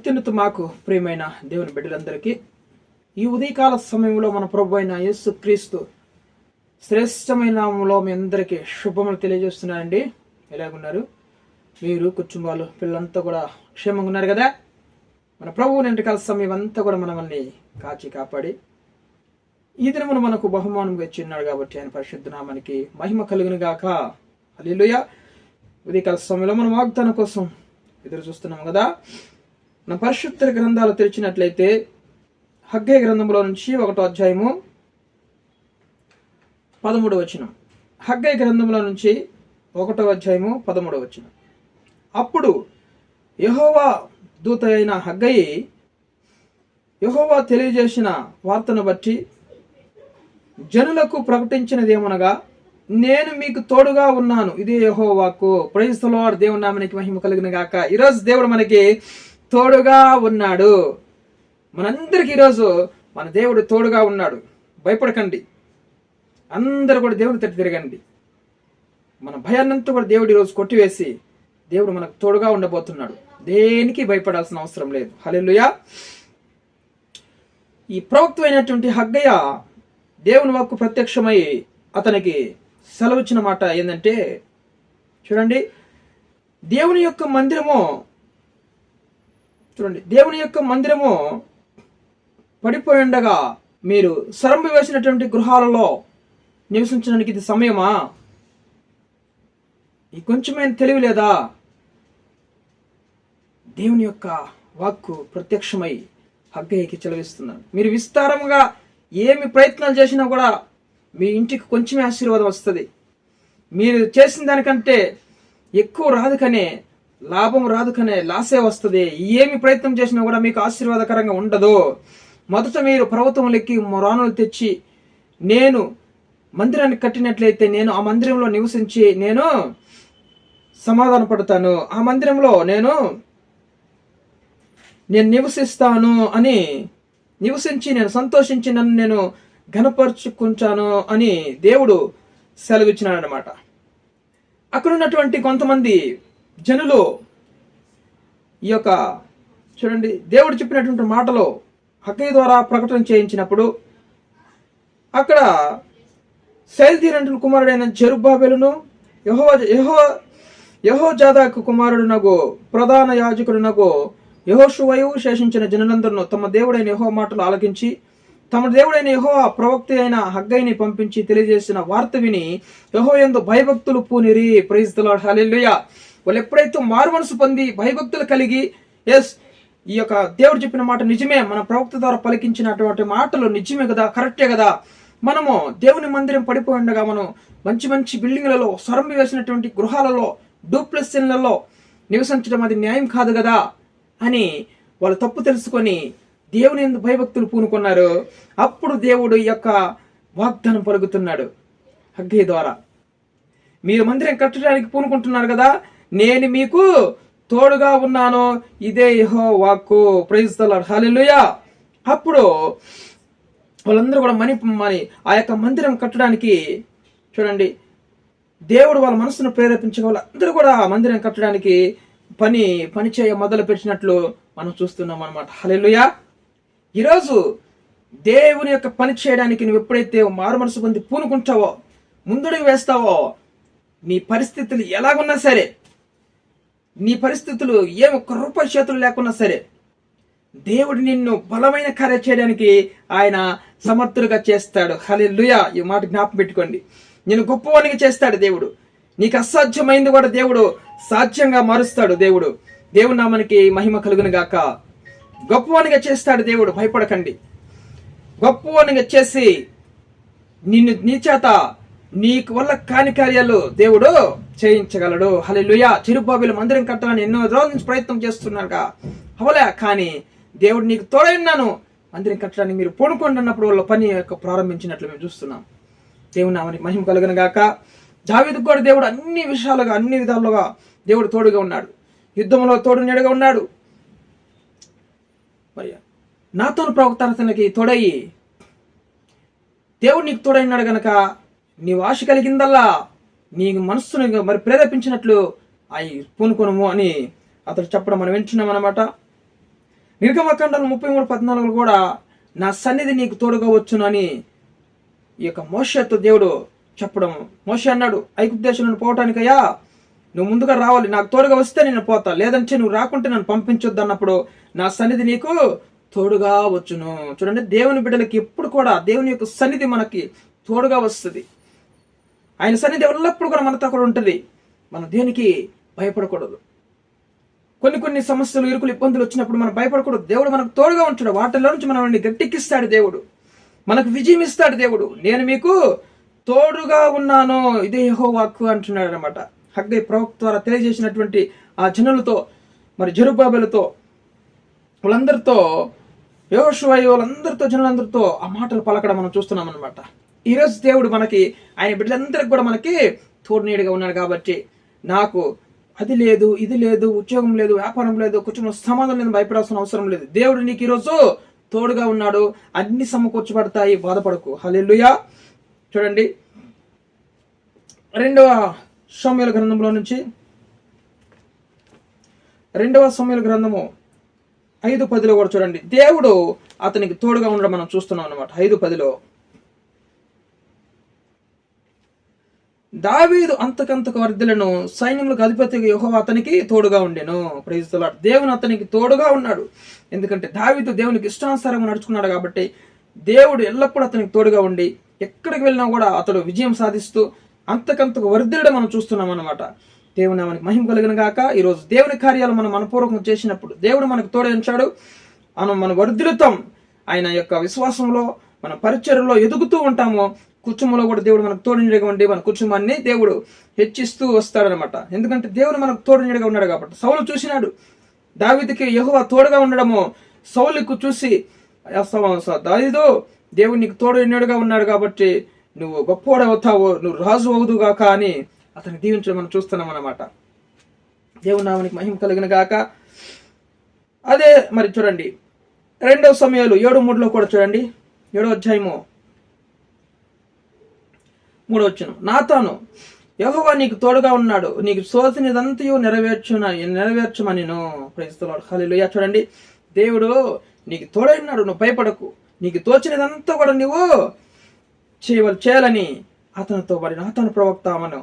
అత్యున్నత మాకు ప్రియమైన దేవుని బిడ్డలందరికీ ఈ ఉదయకాల సమయంలో మన ప్రభు అయిన యేసు క్రీస్తు శ్రేష్టమైన నామములో మీ అందరికీ శుభములు తెలియజేస్తున్నానండి. ఎలాగున్నారు మీరు, కుటుంబాలు, పిల్లలంతా కూడా క్షేమంగా ఉన్నారు కదా? మన ప్రభువు ఎంతకాల సమయం అంతా కూడా మనల్ని కాచి కాపాడి ఈ దినమును మనకు బహుమానంగా ఇచ్చిన్నాడు కాబట్టి ఆయన పరిశుద్ధ నామానికి మహిమ కలుగును గాక. హల్లెలూయా. ఉదయకాల సమయంలో మనం వాగ్దానం కోసం ఎదురు చూస్తున్నాం కదా. మన పరిశుద్ధ గ్రంథాలు తెరిచినట్లయితే హగ్గయి గ్రంథంలో నుంచి 1వ అధ్యాయము 13వ వచనం. హగ్గయి గ్రంథంలో నుంచి 1వ అధ్యాయము 13వ వచనం. అప్పుడు యెహోవా దూత అయిన హగ్గయి యెహోవా తెలియజేసిన వార్తను బట్టి జనులకు ప్రకటించినదేమనగా, నేను మీకు తోడుగా ఉన్నాను. ఇదే యెహోవాకు. Praise the lord. దేవుని నామానికి మహిమ కలుగును గాక. ఈరోజు దేవుడు మనకి తోడుగా ఉన్నాడు. మనందరికి ఈరోజు మన దేవుడు తోడుగా ఉన్నాడు. భయపడకండి. అందరూ కూడా దేవుని తట్టు తిరగండి. మన భయాన్నంతా కూడా దేవుడు ఈరోజు కొట్టివేసి దేవుడు మనకు తోడుగా ఉండబోతున్నాడు. దేనికి భయపడాల్సిన అవసరం లేదు. హల్లెలూయా. ఈ ప్రవక్త అయినటువంటి హగ్గయ దేవుని వాక్కు ప్రత్యక్షమై అతనికి సెలవిచ్చిన మాట ఏంటంటే, చూడండి, దేవుని యొక్క మందిరము పడిపోయి ఉండగా మీరు సరంబి వేసినటువంటి గృహాలలో నివసించడానికి ఇది సమయమా? ఈ కొంచెమైన తెలివి లేదా? దేవుని యొక్క వాక్కు ప్రత్యక్షమై హగ్గయికి చెలవిస్తున్నాను. మీరు విస్తారంగా ఏమి ప్రయత్నాలు చేసినా కూడా మీ ఇంటికి కొంచెమే ఆశీర్వాదం వస్తుంది. మీరు చేసిన దానికంటే ఎక్కువ రాదు కనే లాభం రాదు కనే లాసే వస్తుంది. ఏమి ప్రయత్నం చేసినా కూడా మీకు ఆశీర్వాదకరంగా ఉండదు. మొదట మీరు పర్వతములెక్కి మొరానులు తెచ్చి నేను మందిరాన్ని కట్టినట్లయితే నేను ఆ మందిరంలో నివసించి నేను సమాధాన పడతాను, ఆ మందిరంలో నేను నివసిస్తాను అని నివసించి నేను సంతోషించి నన్ను నేను ఘనపరుచుకుంటాను అని దేవుడు సెలవిచ్చినాడు అన్నమాట. అక్కడ ఉన్నటువంటి కొంతమంది జనులు ఈ యొక్క చూడండి దేవుడు చెప్పినటువంటి మాటలో హగ్గయి ద్వారా ప్రకటన చేయించినప్పుడు అక్కడ శయల్తీయేలు కుమారుడైన జెరుబ్బాబెలును యెహోజాదాకు కుమారుడునగు ప్రధాన యాజకుడునగు యెహోషువయు శేషించిన జనులందరూ తమ దేవుడైన యెహోవా మాటలు ఆలకించి తమ దేవుడైన యెహోవా ప్రవక్త అయిన హగ్గయిని పంపించి తెలియజేసిన వార్త విని యెహోవాయందు భయభక్తులు పూనిరి. Praise the Lord. హల్లెలూయా. వాళ్ళు ఎప్పుడైతే మారు మనసు పొంది భయభక్తులు కలిగి, ఎస్ ఈ యొక్క దేవుడు చెప్పిన మాట నిజమే, మన ప్రవక్త ద్వారా పలికించినటువంటి మాటలు నిజమే కదా, కరెక్టే కదా, మనము దేవుని మందిరం పడిపోయి ఉండగా మనం మంచి మంచి బిల్డింగ్లలో సరంబి వేసినటువంటి గృహాలలో డూప్లెక్స్ ఇళ్లలో నివసించడం అది న్యాయం కాదు కదా అని వాళ్ళు తప్పు తెలుసుకొని దేవుని యందు భయభక్తులు పూనుకున్నారు. అప్పుడు దేవుడు ఈ యొక్క వాగ్దానం పలుకుతున్నాడు హగ్గయి ద్వారా. మీరు మందిరం కట్టడానికి పూనుకుంటున్నారు కదా, నేను మీకు తోడుగా ఉన్నాను. ఇదే యెహోవా వాక్కు. Praise the Lord. హల్లెలూయా. అప్పుడు వాళ్ళందరూ కూడా మని ఆ యొక్క మందిరం కట్టడానికి చూడండి దేవుడు వాళ్ళ మనసును ప్రేరేపించే వాళ్ళందరూ కూడా ఆ మందిరం కట్టడానికి పని చేయ మొదలు పెట్టినట్లు మనం చూస్తున్నాం అన్నమాట. హల్లెలూయా. ఈరోజు దేవుని యొక్క పని చేయడానికి నువ్వు ఎప్పుడైతే మారు మనసు పొంది పూనుకుంటావో, ముందడుగు వేస్తావో, నీ పరిస్థితులు ఎలాగున్నా సరే, నీ పరిస్థితులు ఒక్క రూపాయి చేతులు లేకున్నా సరే, దేవుడు నిన్ను బలమైన కార్యం చేయడానికి ఆయన సమర్థులుగా చేస్తాడు. హల్లెలూయా. ఈ మాట జ్ఞాపకం పెట్టుకోండి. నేను గొప్పవానిగా చేస్తాడు దేవుడు. నీకు అసాధ్యమైంది కూడా దేవుడు సాధ్యంగా మారుస్తాడు. దేవుని నామానికి మహిమ కలుగును గాక. గొప్పవానిగా చేస్తాడు దేవుడు. భయపడకండి. గొప్పవానిగా చేసి నీ చేత నీకు వల్ల కాని కార్యాలు దేవుడు చేయించగలడు. హల్లెలూయా. జెరుబ్బాబెలు మందిరం కట్టాలని ఎన్నో రోజుల నుంచి ప్రయత్నం చేస్తున్నారుగా, అవలే, కానీ దేవుడు నీకు తోడైనాను, మందిరం కట్టడానికి మీరు పూనుకోండి అన్నప్పుడు వాళ్ళ పని ప్రారంభించినట్లు మేము చూస్తున్నాం. దేవుని నామానికి మహిమ కలుగును గాక. దావీదుకు కూడా దేవుడు అన్ని విధాలుగా దేవుడు తోడుగా ఉన్నాడు. యుద్ధంలో తోడు నీడగా ఉన్నాడు. మరి నాతోను ప్రవక్తనకి తోడయ్యి దేవుడు నీకు తోడైనాడు గనక నీవు ఆశ కలిగిందల్లా నీ మనస్సును మరి ప్రేరేపించినట్లు అవి పూనుకొనము అని అతడు చెప్పడం మనం వింటున్నాం అన్నమాట. నిర్గమకాండం 33:14 కూడా నా సన్నిధి నీకు తోడుగా వచ్చును అని ఈ యొక్క మోషేతో దేవుడు చెప్పడం. మోషే అన్నాడు, ఐగుప్తు దేశంలో పోవటానికయ్యా నువ్వు ముందుగా రావాలి, నాకు తోడుగా వస్తే నేను పోతా, లేదంటే నువ్వు రాకుంటే నన్ను పంపించొద్దు అన్నప్పుడు నా సన్నిధి నీకు తోడుగా వచ్చును. చూడండి, దేవుని బిడ్డలకి ఎప్పుడు కూడా దేవుని యొక్క సన్నిధి మనకి తోడుగా వస్తుంది. ఆయన సన్నిధి ఎల్లప్పుడు కూడా మనతో కూడా ఉంటుంది. మనం దేనికి భయపడకూడదు. కొన్ని సమస్యలు, ఇరుకులు, ఇబ్బందులు వచ్చినప్పుడు మనం భయపడకూడదు. దేవుడు మనకు తోడుగా ఉంటాడు. వాటిలో నుంచి మనల్ని గట్టెక్కిస్తాడు దేవుడు, మనకు విజయం ఇస్తాడు దేవుడు. నేను మీకు తోడుగా ఉన్నాను, ఇదే యెహోవా వాక్కు అంటున్నాడు అనమాట. హగ్గై ప్రవక్త ద్వారా తెలియజేసినటువంటి ఆ జనులతో, మరి జెరుబ్బాబెలుతో, వాళ్ళందరితో, యెహోషువ వాళ్ళందరితో, జనులందరితో ఆ మాటలు పలకడం మనం చూస్తున్నాం అనమాట. ఈరోజు దేవుడు మనకి, ఆయన బిడ్డలందరికి కూడా మనకి తోడు నీడగా ఉన్నాడు. కాబట్టి నాకు అది లేదు, ఇది లేదు, ఉద్యోగం లేదు, వ్యాపారం లేదు, కుటుంబం సమాధానం లేదు, భయపడాల్సిన అవసరం లేదు. దేవుడు నీకు ఈరోజు తోడుగా ఉన్నాడు. అన్ని సమకూర్చబడతాయి, బాధపడకు. హల్లెలూయా. చూడండి, 2వ సమూయేలు గ్రంథంలో నుంచి 2వ సమూయేలు గ్రంథము 5:10 కూడా చూడండి, దేవుడు అతనికి తోడుగా ఉండడం మనం చూస్తున్నాం అన్నమాట. 5:10 దావీదు అంతకంతకు వర్ధిల్లను, సైన్యములకు అధిపతిగా యెహోవా అతనికి తోడుగా ఉండెను. Praise the lord. దేవుని అతనికి తోడుగా ఉన్నాడు. ఎందుకంటే దావీదు దేవునికి ఇష్టానుసారంగా నడుచుకున్నాడు కాబట్టి దేవుడు ఎల్లప్పుడూ అతనికి తోడుగా ఉండి ఎక్కడికి వెళ్ళినా కూడా అతడు విజయం సాధిస్తూ అంతకంతకు వర్ధిల్లడం మనం చూస్తున్నాం అన్నమాట. దేవుని నామానికి మహిమ కలిగిన గాక. ఈరోజు దేవుని కార్యాలు మనం మనపూర్వకంగా చేసినప్పుడు దేవుడు మనకు తోడైంచాడు. మనం వర్ధిల్లుతాం. ఆయన యొక్క విశ్వాసంలో, మన పరిచర్యలో ఎదుగుతూ ఉంటాము. కుటుంబంలో కూడా దేవుడు మనకు తోడు నీడగా ఉండి మన కుటుంబాన్ని దేవుడు హెచ్చిస్తూ వస్తాడనమాట. ఎందుకంటే దేవుడు మనకు తోడు నీడగా ఉన్నాడు కాబట్టి. సౌలు చూసినాడు, దావీదుకి యెహోవా తోడుగా ఉండడము సౌలుకు చూసి, దావీదు దేవుడు నీకు తోడు నీడగా ఉన్నాడు కాబట్టి నువ్వు గొప్పవాడవుతావు, నువ్వు రాజు అవుదుగాక అని అతన్ని దీవించడం మనం చూస్తున్నాం అన్నమాట. దేవుని నామానికి మహిమ కలిగిన గాక. అదే మరి చూడండి, 2వ సమూయేలు 7:3 కూడా చూడండి, 7వ అధ్యాయము 3వ వచనం. నాతాను, యెహోవా నీకు తోడుగా ఉన్నాడు, నీకు సోచనిదంతయు నెరవేర్చమనిను. Praise the Lord. హల్లెలూయా. చూడండి, దేవుడు నీకు తోడై ఉన్నాడు, నువ్వు భయపడకు, నీకు తోచినదంతా కూడా నువ్వు చేయాలని అతనితో మరి నాతాను ప్రవక్త మనం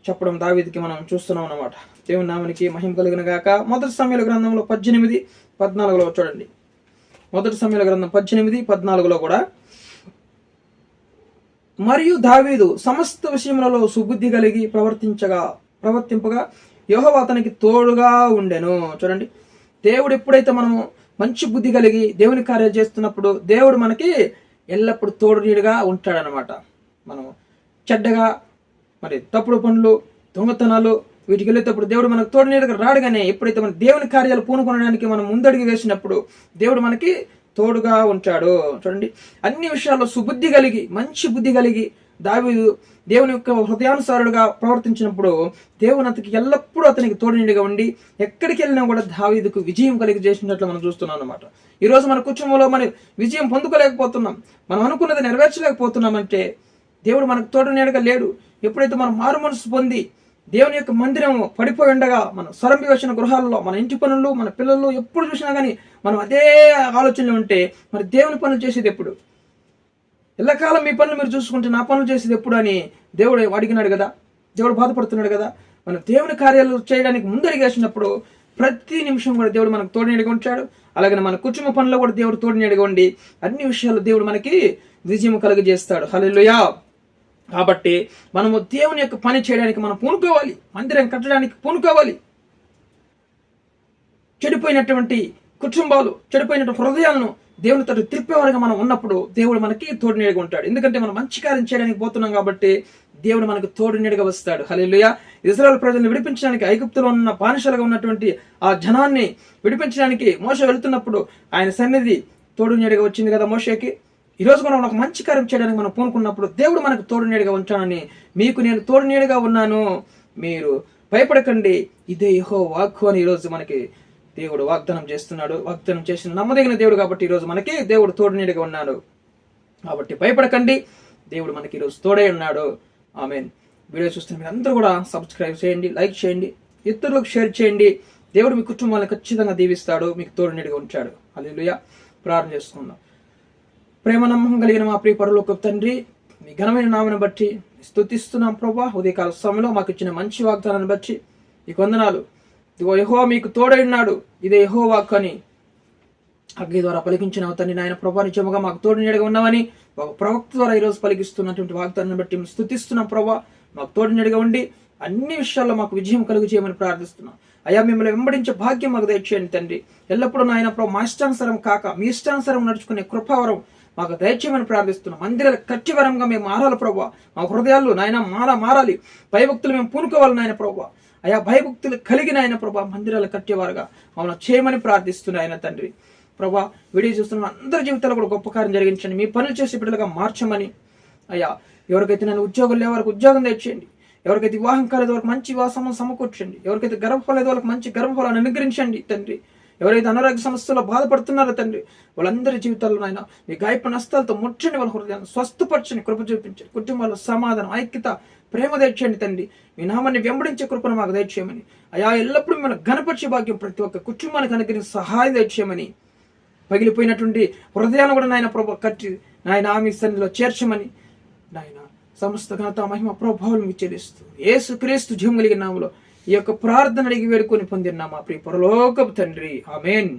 చెప్పడం దావీదుకి మనం చూస్తున్నాం అన్నమాట. దేవుని నామానికి మహిమ కలిగిన గాక. 1వ సమూయేలు గ్రంథంలో 18:14 చూడండి. 1వ సమూయేలు గ్రంథం 18:14 కూడా, మరియు దావీదు సమస్త విషయములలో సుబుద్ధి కలిగి ప్రవర్తింపగా యెహోవా అతనికి తోడుగా ఉండెను. చూడండి, దేవుడు ఎప్పుడైతే మనము మంచి బుద్ధి కలిగి దేవుని కార్యాలు చేస్తున్నప్పుడు దేవుడు మనకి ఎల్లప్పుడూ తోడు నీడుగా ఉంటాడనమాట. మనం చెడ్డగా మరి తప్పుడు పనులు, దొంగతనాలు వీటికి వెళ్ళేటప్పుడు దేవుడు మనకు తోడు నీడుగా రాడుగానే ఎప్పుడైతే మన దేవుని కార్యాలు పూనుకొనడానికి మనం ముందడుగు వేసినప్పుడు దేవుడు మనకి తోడుగా ఉంటాడు. చూడండి, అన్ని విషయాల్లో సుబుద్ధి కలిగి, మంచి బుద్ధి కలిగి దావీదు దేవుని యొక్క హృదయానుసారుడుగా ప్రవర్తించినప్పుడు దేవుని అతనికి ఎల్లప్పుడూ అతనికి తోడు నీడిగా ఉండి ఎక్కడికి వెళ్ళినా కూడా దావీదుకు విజయం కలిగి చేసినట్లు మనం చూస్తున్నాం అన్నమాట. ఈరోజు మన కుటుంబంలో మనం విజయం పొందుకోలేకపోతున్నాం, మనం అనుకున్నది నెరవేర్చలేకపోతున్నామంటే దేవుడు మనకు తోడు నీడగా లేడు. ఎప్పుడైతే మనం మారు మనసు పొంది దేవుని యొక్క మందిరం పడిపోయి ఉండగా మనం సరంబి వచ్చిన గృహాల్లో మన ఇంటి పనులు, మన పిల్లలు ఎప్పుడు చూసినా కానీ మనం అదే ఆలోచనలో ఉంటే మరి దేవుని పనులు చేసేది ఎప్పుడు? ఎల్లకాలం మీ పనులు మీరు చూసుకుంటే నా పనులు చేసేది ఎప్పుడు అని దేవుడు అడిగినాడు కదా. దేవుడు బాధపడుతున్నాడు కదా. మనం దేవుని కార్యాలు చేయడానికి ముందడిగేసినప్పుడు ప్రతి నిమిషం కూడా దేవుడు మనకు తోడు నీడగా ఉంచాడు. అలాగే మన కుటుంబ పనుల్లో కూడా దేవుడు తోడు నీడగా ఉండి అన్ని విషయాల్లో దేవుడు మనకి విజయం కలుగజేస్తాడు. హల్లెలూయా. కాబట్టి మనము దేవుని యొక్క పని చేయడానికి మనం పూనుకోవాలి, మందిరం కట్టడానికి పూనుకోవాలి. చెడిపోయినటువంటి కుటుంబాలు, చెడిపోయినటువంటి హృదయాలను దేవుని తోటి తిప్పేవారుగా మనం ఉన్నప్పుడు దేవుడు మనకి తోడు నీడగా ఉంటాడు. ఎందుకంటే మనం మంచి కార్యం చేయడానికి పోతున్నాం కాబట్టి దేవుడు మనకు తోడు నీడగా వస్తాడు. హల్లెలూయా. ఇశ్రాయేలు ప్రజలను విడిపించడానికి, ఐగుప్తులో ఉన్న బానిసలుగా ఉన్నటువంటి ఆ జనాన్ని విడిపించడానికి మోషే వెళ్తున్నప్పుడు ఆయన సన్నిధి తోడు నీడగా వచ్చింది కదా మోషేకి. ఈరోజు మనం ఒక మంచి కార్యం చేయడానికి మనం పూనుకున్నప్పుడు దేవుడు మనకు తోడు నీడగా ఉంచానని, మీకు నేను తోడు నీడగా ఉన్నాను, మీరు భయపడకండి, ఇదే యెహోవా వాక్కు అని ఈరోజు మనకి దేవుడు వాగ్దానం చేస్తున్నాడు. వాగ్దానం చేసిన నమ్మదగిన దేవుడు కాబట్టి ఈరోజు మనకి దేవుడు తోడు నీడగా ఉన్నాడు. కాబట్టి భయపడకండి, దేవుడు మనకి ఈరోజు తోడై ఉన్నాడు. ఆమేన్. వీడియో చూస్తున్న మీరు అందరూ కూడా సబ్స్క్రైబ్ చేయండి, లైక్ చేయండి, ఇతరులకు షేర్ చేయండి. దేవుడు మీ కుటుంబాలను ఖచ్చితంగా దీవిస్తాడు, మీకు తోడునిడిగా ఉంచాడు. హల్లెలూయా. ప్రార్థన చేసుకుందాం. ప్రేమ నమ్మకం కలిగిన మా ప్రియ పరలోకపు తండ్రి, మీ ఘనమైన నామను బట్టి స్తుతిస్తున్నాం ప్రభా. ఉదయకాల సమయంలో మాకు ఇచ్చిన మంచి వాగ్దానాన్ని బట్టి మీకు వందనాలు. ఇదిగో యెహోవా మీకు తోడై ఉన్నాడు, ఇదే యెహోవా వాక్కు అని అగ్ని ద్వారా పలికించిన తండ్రి నాయన ప్రభా, నిజముగా మాకు తోడు నీడగా ఉన్నామని ఒక ప్రవక్త ద్వారా ఈరోజు పలికిస్తున్నటువంటి వాగ్దానాన్ని బట్టి స్తుతిస్తున్నాం ప్రభా. మాకు తోడు నీడగా ఉండి అన్ని విషయాల్లో మాకు విజయం కలుగు చేయమని ప్రార్థిస్తున్నాం. అయ్యా, మిమ్మల్ని వెంబడించే భాగ్యం మాకు దయచేయండి తండ్రి. ఎల్లప్పుడూ నాయన ప్రభు మా ఇష్టానుసారం కాక మీ ఇష్టానుసారం నడుచుకునే కృపావరం మాకు దయచేయమని ప్రార్థిస్తున్నాం. మందిరాల కట్టివరంగా మేము మారాలి ప్రభా. మా హృదయాలు నాయన మారాలి. భయభక్తులు మేము పూనుకోవాలి నాయన ప్రభా. అయా, భయభక్తులు కలిగిన ఆయన ప్రభా మందిరాలు కట్టేవారుగా మమ్మల్ని చేయమని ప్రార్థిస్తున్నాయి ఆయన తండ్రి. ప్రభా, వీడియో చూస్తున్న అందరి జీవితాల్లో కూడా గొప్ప కార్యం జరిగించండి. మీ పనులు చేసే బిడ్డలుగా మార్చమని అయ్యా, ఎవరికైతే నన్ను ఉద్యోగం లేని వారికి ఉద్యోగం తెచ్చేయండి. ఎవరికైతే వివాహం కాలేదు వాళ్ళకి మంచి వివాహం సమకూర్చండి. ఎవరికైతే గర్భఫలం లేదు వాళ్ళకి మంచి గర్భఫలాన్ని అనుగ్రహించండి తండ్రి. ఎవరైతే అనారోగ్య సమస్యలో బాధపడుతున్నారో తండ్రి, వాళ్ళందరి జీవితాల్లో నాయన మీ గాయప నష్టాలతో ముట్టండి, వాళ్ళ హృదయాన్ని స్వస్థపరచండి, కృప చూపించండి. కుటుంబాల్లో సమాధానం, ఐక్యత, ప్రేమ దయచేయండి తండ్రి. మీ నామాన్ని వెంబడించే కృపను మాకు దయచేయమని అయా, ఎల్లప్పుడూ మిమ్మల్ని ఘనపరిచే భాగ్యం ప్రతి ఒక్క కుటుంబానికి అనుగ్రహించి సహాయం దయచేయమని, పగిలిపోయినటువంటి హృదయాన్ని కూడా నాయన ప్రభు కట్టి నాయన ఆమె సన్నిధిలో చేర్చమని నాయన సమస్త ఘనత మహిమ ప్రభావం మీకు చెల్లిస్తూ యేసుక్రీస్తు జీవం కలిగిన నామములో ఈ యొక్క ప్రార్థన అడిగి వేడుకొని పొందిన మా ప్రియ పరలోకపు తండ్రి, ఆమేన్.